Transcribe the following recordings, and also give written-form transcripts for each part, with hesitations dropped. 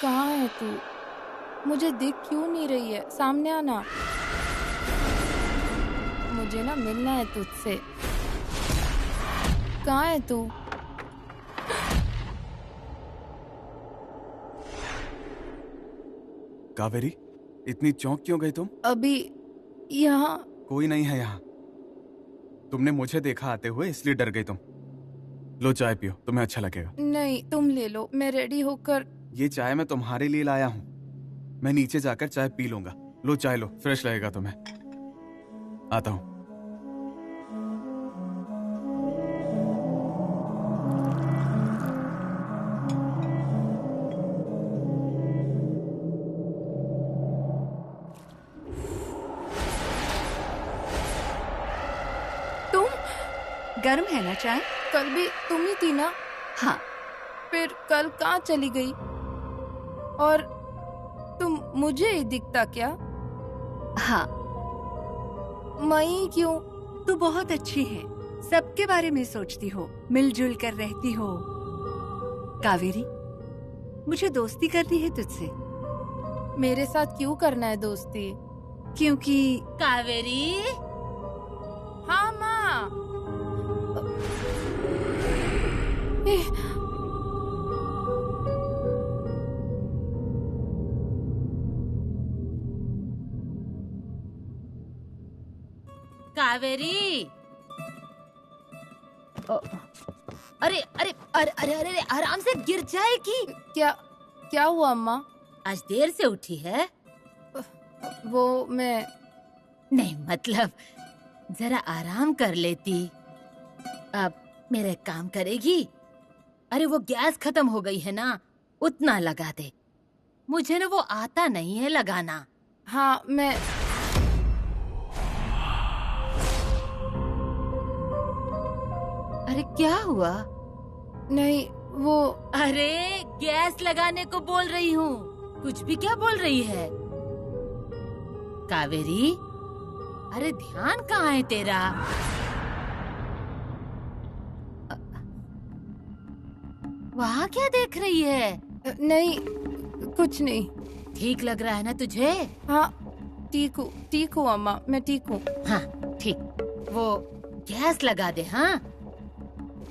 कहाँ है तू? मुझे दिख क्यों नहीं रही है? सामने आना, मुझे ना मिलना है तुझसे। कहाँ है तू? कावेरी, इतनी चौंक क्यों गई तुम? अभी यहाँ कोई नहीं है यहाँ। तुमने मुझे देखा आते हुए इसलिए डर गई तुम। लो चाय पियो, तुम्हें अच्छा लगेगा। नहीं, तुम ले लो, मैं रेडी होकर। ये चाय मैं तुम्हारे लिए लाया हूँ। मैं नीचे जाकर चाय पी लूंगा। लो चाय लो, फ्रेश लगेगा तुम्हें। आता हूँ। तुम? गर्म है ना चाय? कल भी तुम ही थी ना? हाँ। फिर कल कहाँ चली गई? और तुम मुझे ही दिखता क्या? हाँ। मैं क्यों? तू बहुत अच्छी है, सबके बारे में सोचती हो, मिलजुल कर रहती हो। कावेरी, मुझे दोस्ती करनी है तुझसे। मेरे साथ क्यों करना है दोस्ती? क्योंकि कावेरी। हाँ माँ। कावेरी। अरे अरे अरे अरे अरे आराम से गिर जाएगी। क्या क्या हुआ अम्मा? आज देर से उठी है? वो मैं नहीं, मतलब जरा आराम कर लेती। अब मेरे काम करेगी? अरे वो गैस खत्म हो गई है ना, उतना लगा दे। मुझे ना वो आता नहीं है लगाना। हाँ मैं अरे क्या हुआ? नहीं वो अरे गैस लगाने को बोल रही हूँ, कुछ भी क्या बोल रही है? कावेरी, अरे ध्यान कहाँ है तेरा? वहाँ क्या देख रही है? नहीं, कुछ नहीं। ठीक लग रहा है ना तुझे? हाँ ठीक हूँ अम्मा, मैं ठीक हूँ। हाँ ठीक। वो गैस लगा दे। हाँ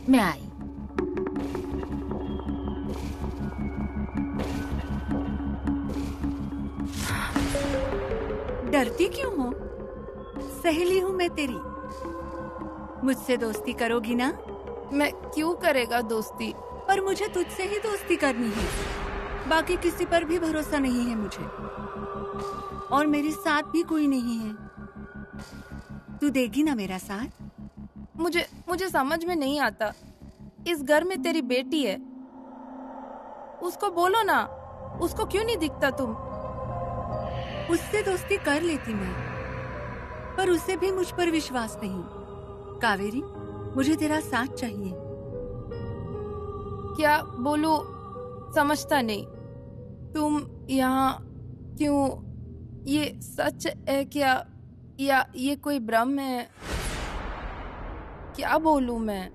मैं आई। डरती क्यों हो? सहेली हूँ मैं तेरी, मुझसे दोस्ती करोगी ना? मैं क्यों करेगा दोस्ती? पर मुझे तुझसे ही दोस्ती करनी है, बाकी किसी पर भी भरोसा नहीं है मुझे, और मेरे साथ भी कोई नहीं है। तू देगी ना मेरा साथ? मुझे समझ में नहीं आता। इस घर में तेरी बेटी है, उसको बोलो ना। उसको क्यों नहीं दिखता तुम? उससे दोस्ती कर लेती मैं, पर उसे भी मुझ पर विश्वास नहीं। कावेरी, मुझे तेरा साथ चाहिए। क्या बोलूं, समझता नहीं। तुम यहाँ क्यों? ये सच है क्या, या ये कोई भ्रम है? क्या बोलूं मैं?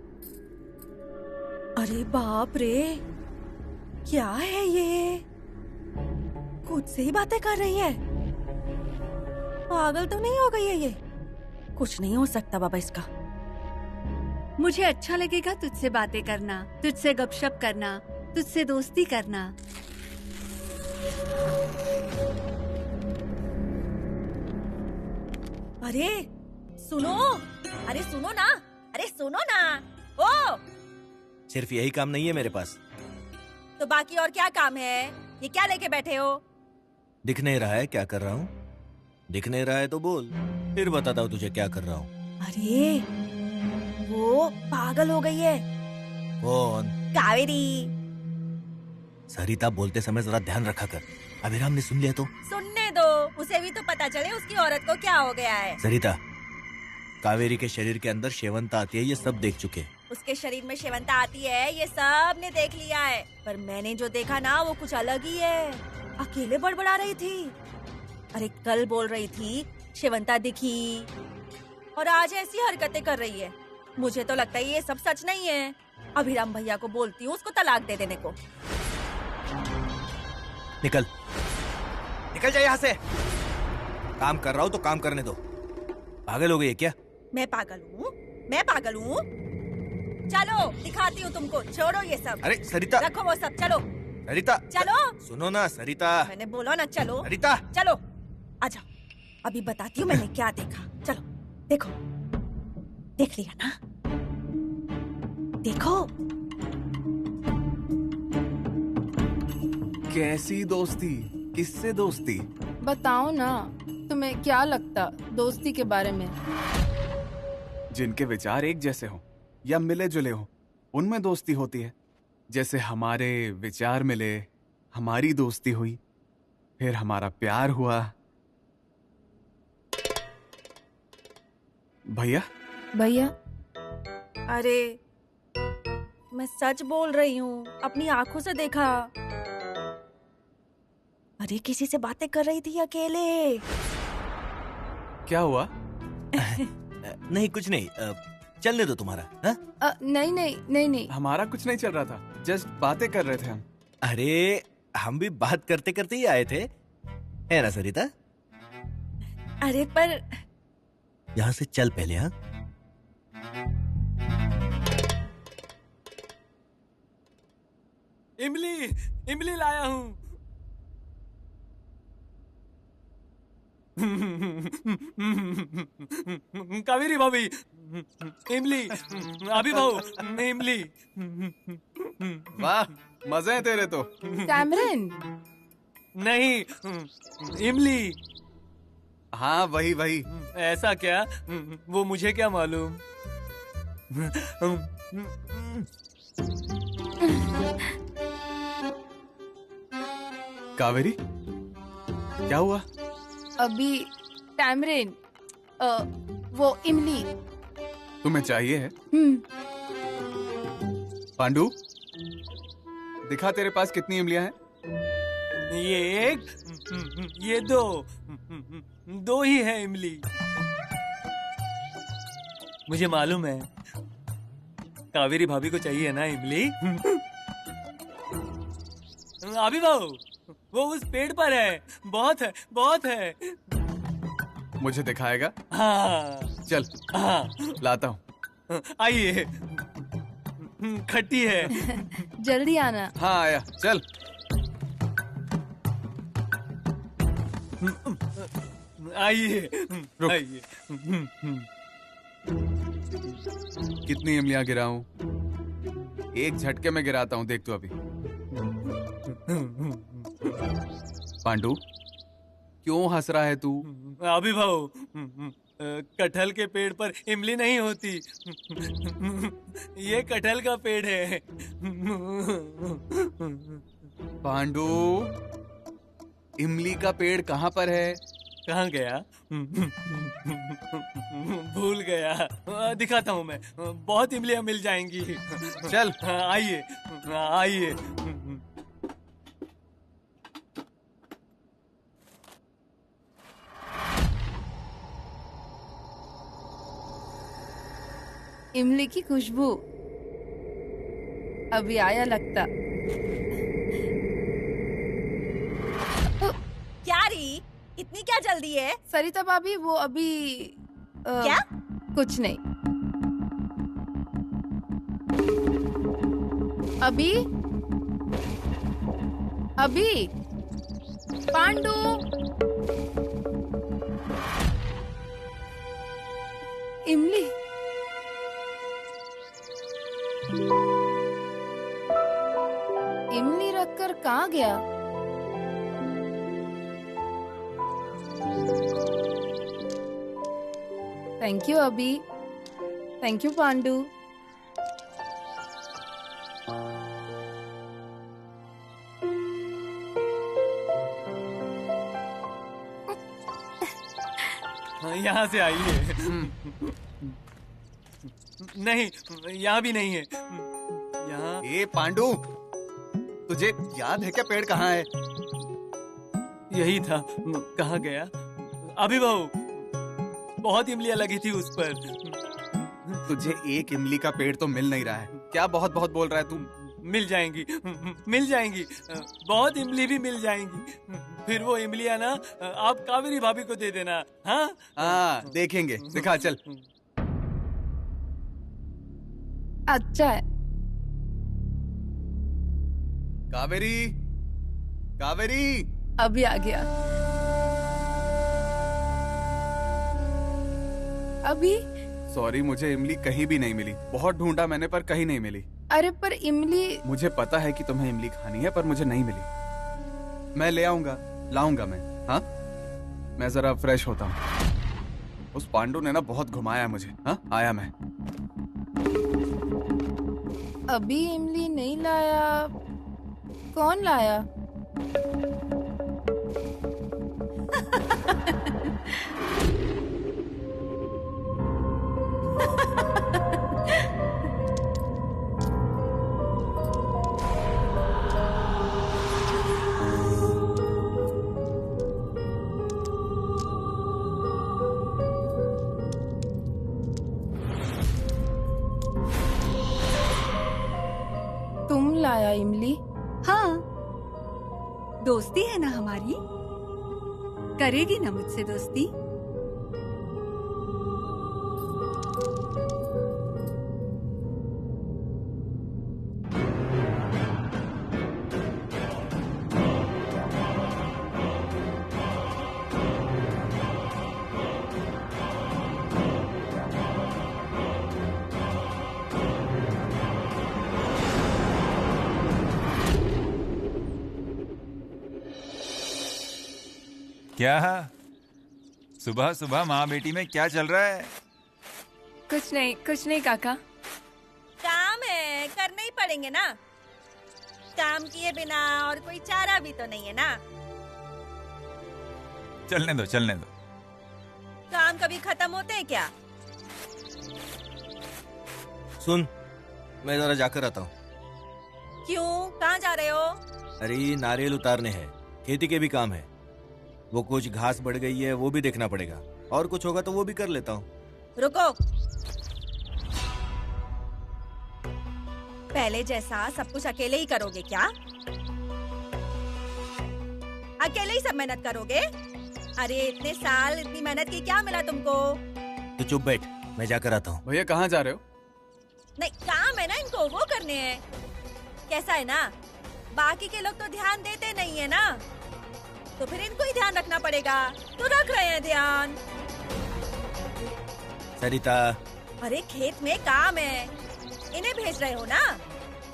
अरे बाप रे, क्या है ये? खुद से ही बातें कर रही है। पागल तो नहीं हो गई है ये? कुछ नहीं हो सकता बाबा इसका। मुझे अच्छा लगेगा तुझसे बातें करना, तुझसे गपशप करना, तुझसे दोस्ती करना। अरे सुनो, अरे सुनो ना, अरे सुनो ना। ओ, सिर्फ यही काम नहीं है मेरे पास। तो बाकी और क्या काम है? ये क्या लेके बैठे हो? दिख नहीं रहा है क्या कर रहा हूँ? दिख नहीं रहा है तो बोल, फिर बताता हूँ तुझे क्या कर रहा हूँ। अरे वो पागल हो गई है। कौन? कावेरी। सरिता, बोलते समय जरा ध्यान रखा कर, अभिराम ने सुन लिया तो। सुनने दो, उसे भी तो पता चले उसकी औरत को क्या हो गया है। सरिता, कावेरी के शरीर के अंदर शेवंता आती है, ये सब देख चुके। उसके शरीर में शेवंता आती है, ये सब ने देख लिया है, पर मैंने जो देखा ना वो कुछ अलग ही है। अकेले बड़बड़ा रही थी। अरे कल बोल रही थी शेवंता दिखी, और आज ऐसी हरकतें कर रही है। मुझे तो लगता है ये सब सच नहीं है। अभिराम भैया को बोलती हूँ उसको तलाक दे देने को। निकल निकल जा यहाँ से। काम कर रहा हूँ तो काम करने दो। पागल हो गई है क्या? मैं पागल हूँ? मैं पागल हूँ? चलो दिखाती हूँ तुमको। छोड़ो ये सब। अरे सरिता, रखो वो सब। चलो सरिता, चलो। सुनो ना सरिता। मैंने बोला ना चलो। सरिता, चलो आजा, अभी बताती हूँ मैंने क्या देखा। चलो देखो, देख लिया ना? देखो कैसी दोस्ती? किससे दोस्ती? बताओ ना, तुम्हें क्या लगता दोस्ती के बारे में? जिनके विचार एक जैसे हो या मिले जुले हो, उनमें दोस्ती होती है। जैसे हमारे विचार मिले, हमारी दोस्ती हुई, फिर हमारा प्यार हुआ। भैया, भैया, अरे मैं सच बोल रही हूँ, अपनी आंखों से देखा। अरे किसी से बातें कर रही थी अकेले। क्या हुआ? नहीं कुछ नहीं, चलने दो तुम्हारा। हाँ? नहीं नहीं नहीं नहीं। हमारा कुछ नहीं चल रहा था, जस्ट बातें कर रहे थे हम। अरे हम भी बात करते करते ही आए थे, है ना सरिता? अरे पर यहाँ से चल पहले। हाँ इमली, इमली लाया हूँ। कावेरी भाभी, इमली, अभी भाऊ, इमली। वाह, मजे हैं तेरे तो। कैमरन, नहीं, इमली। हाँ वही वही। ऐसा क्या? वो मुझे क्या मालूम। कावेरी, क्या हुआ? अभी कैमरन, वो इमली। तुम्हें चाहिए है? पांडु, दिखा तेरे पास कितनी इमलियां हैं। ये एक, ये दो, दो ही है इमली। मुझे मालूम है कावेरी भाभी को चाहिए ना इमली। अभी भाऊ, वो उस पेड़ पर है। बहुत है, बहुत है। मुझे दिखाएगा? हाँ चल, हाँ, लाता हूँ। आइए। खट्टी है। जल्दी आना। हाँ आया, चल। आइए, रुक। आइए। कितनी इमलियां गिराऊं? एक झटके में गिराता हूँ, देख तू अभी। पांडु, क्यों हंस रहा है तू? अभी भाऊ, कटहल के पेड़ पर इमली नहीं होती। ये कटहल का पेड़ है। पांडु, इमली का पेड़ कहाँ पर है? कहाँ गया? भूल गया। दिखाता हूँ मैं, बहुत इमलियाँ मिल जाएंगी। चल। आइए, आइए। इमली की खुशबू अभी आया लगता। क्या री, इतनी क्या जल्दी है? सरिता भाभी, वो अभी क्या? कुछ नहीं। अभी अभी पांडु, इमली। इमली रखकर कहाँ गया? थैंक यू अभी। Thank you Pandu. यहाँ से आइए। नहीं, यहाँ भी नहीं है। यहाँ। ए पांडु, तुझे याद है क्या पेड़ कहाँ है? यही था। कहाँ गया? अभी भाऊ, बहुत इमलियाँ लगी थी उस पर। तुझे एक इमली का पेड़ तो मिल नहीं रहा है। क्या बहुत बहुत बोल रहा है तू? मिल जाएंगी, मिल जाएंगी, बहुत इमली भी मिल जाएंगी। फिर वो इमलियाँ ना आप कावेरी भाभी को दे देना। हाँ हाँ देखेंगे, दिखा चल। अच्छा है। कावेरी, कावेरी। अभी आ गया। अभी? सॉरी, मुझे इमली कहीं भी नहीं मिली। बहुत ढूंढा मैंने पर कहीं नहीं मिली। अरे पर इमली। मुझे पता है कि तुम्हें इमली खानी है पर मुझे नहीं मिली। मैं ले आऊंगा, लाऊंगा मैं। हाँ, मैं जरा फ्रेश होता हूँ। उस पांडु ने ना बहुत घुमाया मुझे। हाँ, आया मैं। अभी इमली नहीं लाया। कौन लाया? तुम लाया इमली? हाँ, दोस्ती है ना हमारी। करेगी ना मुझसे दोस्ती? क्या सुबह सुबह माँ बेटी में क्या चल रहा है? कुछ नहीं काका। काम है, करने ही पड़ेंगे ना। काम किए बिना और कोई चारा भी तो नहीं है ना। चलने दो चलने दो। काम कभी खत्म होते हैं क्या? सुन, मैं जरा जाकर आता हूँ। क्यों, कहाँ जा रहे हो? अरे नारियल उतारने हैं, खेती के भी काम है। वो कुछ घास बढ़ गई है, वो भी देखना पड़ेगा। और कुछ होगा तो वो भी कर लेता हूँ। रुको, पहले जैसा सब कुछ अकेले ही करोगे क्या? अकेले ही सब मेहनत करोगे? अरे इतने साल इतनी मेहनत की, क्या मिला तुमको? तो चुप बैठ, मैं जाकर आता हूँ। भैया कहाँ जा रहे हो? नहीं, काम है ना इनको, वो करने हैं। कैसा है ना, बाकी के लोग तो ध्यान देते नहीं है ना, तो फिर इनको ही ध्यान रखना पड़ेगा। तो रख रहे हैं ध्यान। सरिता, अरे खेत में काम है, इन्हें भेज रहे हो ना,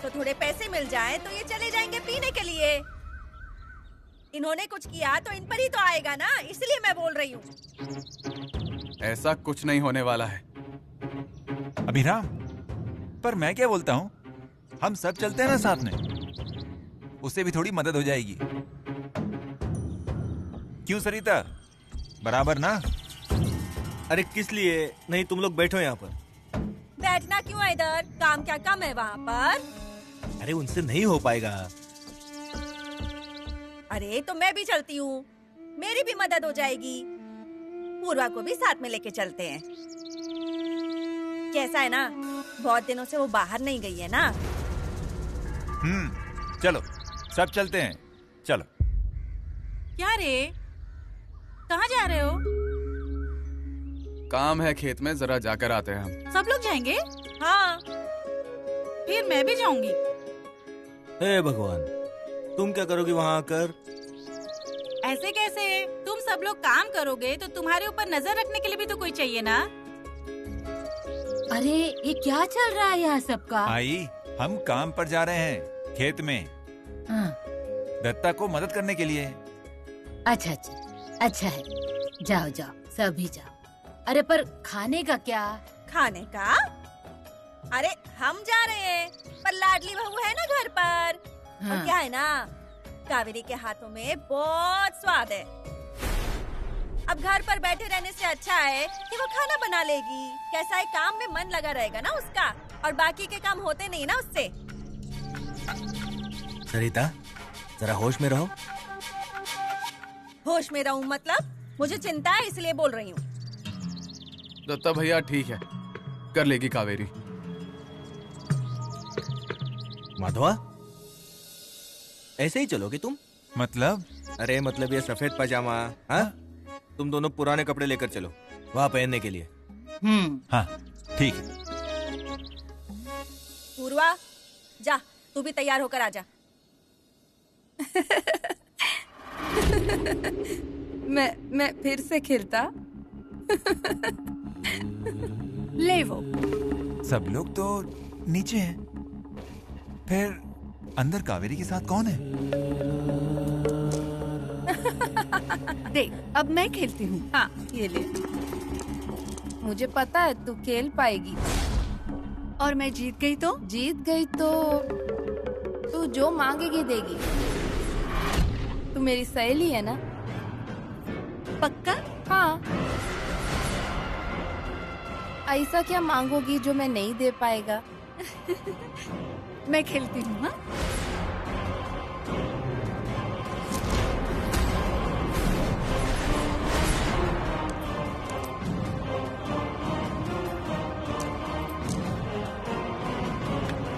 तो थोड़े पैसे मिल जाए तो ये चले जाएंगे पीने के लिए। इन्होंने कुछ किया तो इन पर ही तो आएगा ना, इसलिए मैं बोल रही हूँ। ऐसा कुछ नहीं होने वाला है। अभिराम, पर मैं क्या बोलता हूँ, हम सब चलते हैं ना साथ में, उससे भी थोड़ी मदद हो जाएगी। क्यों सरिता, बराबर ना? अरे किस लिए नहीं, तुम लोग बैठो यहाँ पर। बैठना क्यों है इधर? काम क्या कम है वहाँ पर? अरे उनसे नहीं हो पाएगा। अरे तो मैं भी चलती हूँ, मेरी भी मदद हो जाएगी। पूर्वा को भी साथ में लेके चलते हैं। कैसा है ना, बहुत दिनों से वो बाहर नहीं गई है ना। चलो सब चलते हैं, चलो। क्या रे, कहाँ जा रहे हो? काम है खेत में, जरा जाकर आते हैं हम। सब लोग जाएंगे? हाँ। फिर मैं भी जाऊंगी। हे भगवान, तुम क्या करोगी वहाँ आकर? ऐसे कैसे? तुम सब लोग काम करोगे तो तुम्हारे ऊपर नजर रखने के लिए भी तो कोई चाहिए ना। अरे ये क्या चल रहा है यहाँ सबका? आई, हम काम पर जा रहे हैं खेत में, हाँ। दत्ता को मदद करने के लिए। अच्छा अच्छा अच्छा है, जाओ जाओ सभी जाओ। अरे पर खाने का क्या? खाने का? अरे हम जा रहे हैं, पर लाडली बहू है ना घर पर। हाँ। और क्या है ना, कावेरी के हाथों में बहुत स्वाद है। अब घर पर बैठे रहने से अच्छा है कि वो खाना बना लेगी। कैसा है, काम में मन लगा रहेगा ना उसका, और बाकी के काम होते नहीं ना उससे। सरिता, जरा होश में रहो। होश में रहूं मतलब? मुझे चिंता है इसलिए बोल रही हूँ। दत्ता भैया ठीक है, कर लेगी कावेरी। माधवा, ऐसे ही चलोगे तुम? मतलब? अरे मतलब ये सफेद पजामा, हाँ? तुम दोनों पुराने कपड़े लेकर चलो वहां पहनने के लिए। हाँ ठीक है। पूर्वा, जा तू भी तैयार होकर आजा। मैं फिर से खिलता। ले वो। सब लोग तो नीचे हैं, फिर अंदर कावेरी के साथ कौन है? देख, अब मैं खेलती हूँ। हाँ ये ले। मुझे पता है तू खेल पाएगी। और मैं जीत गई तो? जीत गई तो तू जो मांगेगी देगी। तू मेरी सहेली है ना? पक्का? हाँ। ऐसा क्या मांगोगी जो मैं नहीं दे पाएगा? मैं खेलती हूँ। हाँ,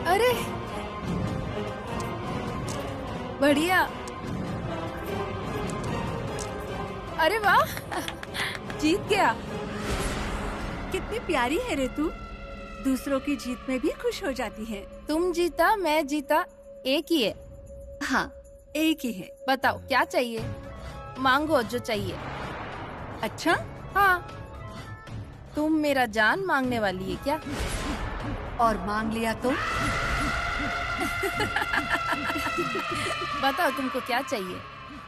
अरे बढ़िया। अरे वाह, जीत गया। कितनी प्यारी है रे तू। दूसरों की जीत में भी खुश हो जाती है। तुम जीता, मैं जीता, एक ही है। हाँ, एक ही है। बताओ क्या चाहिए? मांगो जो चाहिए। अच्छा? हाँ। तुम मेरा जान मांगने वाली है क्या? और मांग लिया तो? बताओ तुमको क्या चाहिए?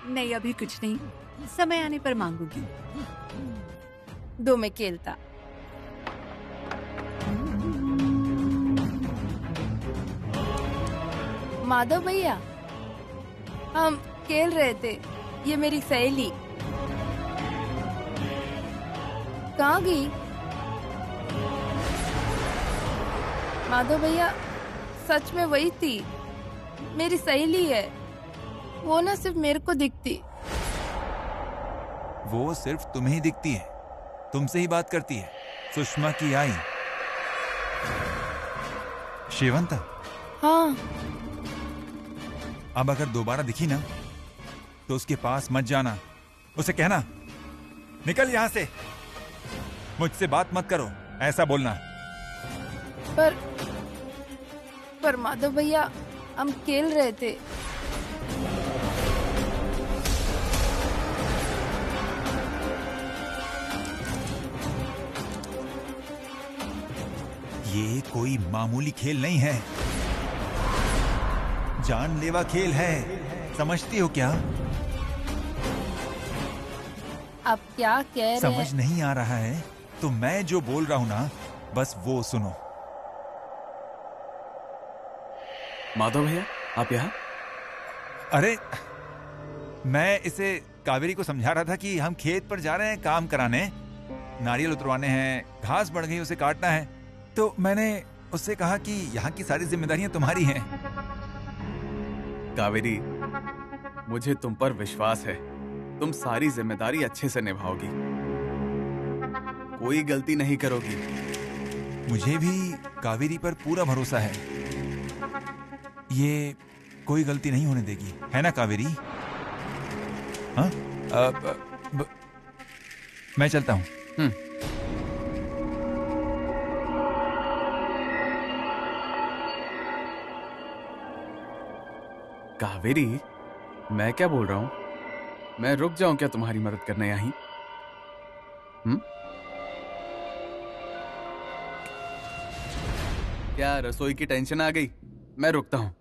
नहीं, अभी कुछ नहीं, समय आने पर मांगूंगी। दो में खेलता। माधव भैया, हम खेल रहे थे। ये मेरी सहेली कहाँ गई? माधव भैया, सच में वही थी, मेरी सहेली है। वो ना सिर्फ मेरे को दिखती। वो सिर्फ तुम्हें ही दिखती है, तुमसे ही बात करती है। सुषमा की आई शेवंता। हाँ। अब अगर दोबारा दिखी ना तो उसके पास मत जाना। उसे कहना निकल यहां से, मुझसे बात मत करो, ऐसा बोलना। पर माधव भैया, हम खेल रहे थे। ये कोई मामूली खेल नहीं है, जानलेवा खेल है, समझती हो क्या? आप क्या कह रहे हैं? समझ नहीं आ रहा है तो मैं जो बोल रहा हूं ना, बस वो सुनो। माधव भैया, आप यहाँ? अरे मैं इसे कावेरी को समझा रहा था कि हम खेत पर जा रहे हैं काम कराने, नारियल उतरवाने हैं, घास बढ़ गई उसे काटना है। तो मैंने उससे कहा कि यहाँ की सारी जिम्मेदारियां तुम्हारी हैं। कावेरी, मुझे तुम पर विश्वास है, तुम सारी जिम्मेदारी अच्छे से निभाओगी, कोई गलती नहीं करोगी। मुझे भी कावेरी पर पूरा भरोसा है, ये कोई गलती नहीं होने देगी, है ना कावेरी? हाँ? मैं चलता हूँ। कावेरी, मैं क्या बोल रहा हूँ? मैं रुक जाऊं क्या तुम्हारी मदद करने यहीं? क्या रसोई की टेंशन आ गई? मैं रुकता हूँ।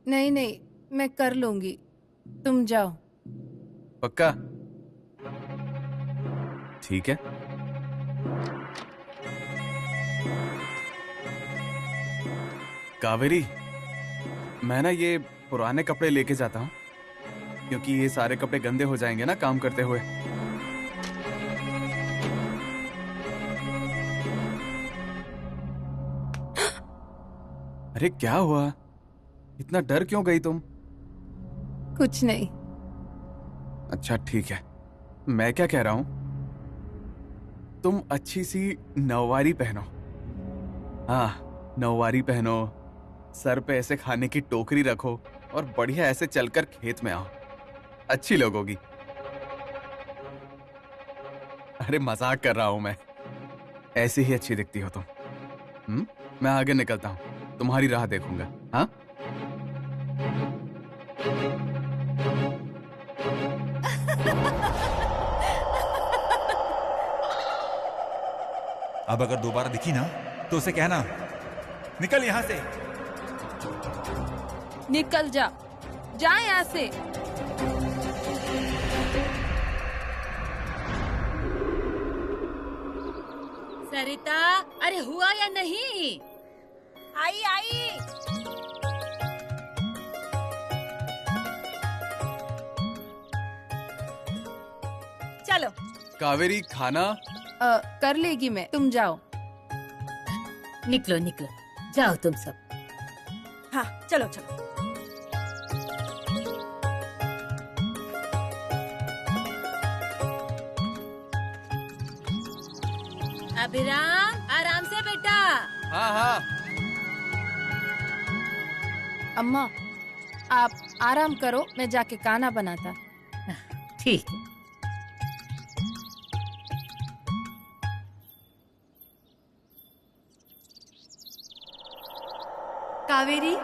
नहीं नहीं, मैं कर लूंगी, तुम जाओ। पक्का? ठीक है। कावेरी, मैं ना ये पुराने कपड़े लेके जाता हूँ, क्योंकि ये सारे कपड़े गंदे हो जाएंगे ना काम करते हुए। अरे क्या हुआ? इतना डर क्यों गई तुम? कुछ नहीं। अच्छा ठीक है, मैं क्या कह रहा हूं, तुम अच्छी सी नौवारी पहनो। हाँ, नौवारी पहनो, सर पे ऐसे खाने की टोकरी रखो और बढ़िया ऐसे चलकर खेत में आओ, अच्छी लगोगी। अरे मजाक कर रहा हूं मैं, ऐसी ही अच्छी दिखती हो तुम। मैं आगे निकलता हूं, तुम्हारी राह देखूंगा। हाँ अब अगर दोबारा दिखी ना तो उसे कहना निकल यहां से। निकल जा, जा यहाँ से। सरिता, अरे हुआ या नहीं? आई आई। चलो कावेरी, खाना। कर लेगी मैं, तुम जाओ। निकलो निकलो, जाओ तुम सब। हाँ चलो चलो। अभिराम, आराम से बेटा। हाँ हाँ। अम्मा, आप आराम करो, मैं जाके खाना बनाता। ठीक है। कावेरी,